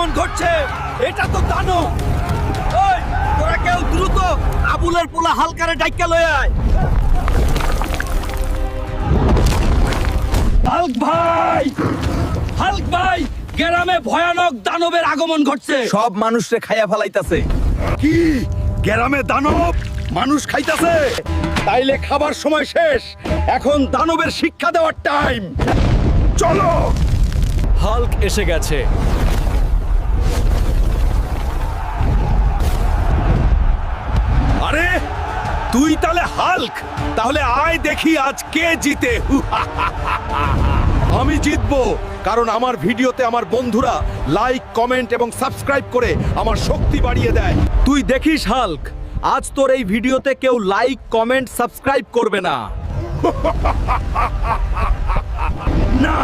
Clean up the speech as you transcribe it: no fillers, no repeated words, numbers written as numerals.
আগমন ঘটছে। এটা তো দানব। ওই তোরা কেউ দ্রুত আবুলের পোলা হালকারে ডাইক্কা লয়ে আয়। হাল্ক ভাই, হাল্ক ভাই, গ্রামে ভয়ানক দানবের আগমন ঘটছে। সব মানুষরে খাইয়া ফেলাইতাছে। কি গ্রামে দানব মানুষ খাইতাছে? তাইলে খাবার সময় শেষ, এখন দানবের শিক্ষা দেওয়ার টাইম। চলো। হাল্ক এসে গেছে। আরে তুই তাহলে হাল্ক? তাহলে আয় দেখি আজ কে জিতে। আমি জিতবো, কারণ আমার ভিডিওতে আমার বন্ধুরা লাইক, কমেন্ট এবং সাবস্ক্রাইব করে আমার শক্তি বাড়িয়ে দেয়। তুই দেখিস হাল্ক, আজ তোর এই ভিডিওতে কেউ লাইক, কমেন্ট, সাবস্ক্রাইব করবে না। না,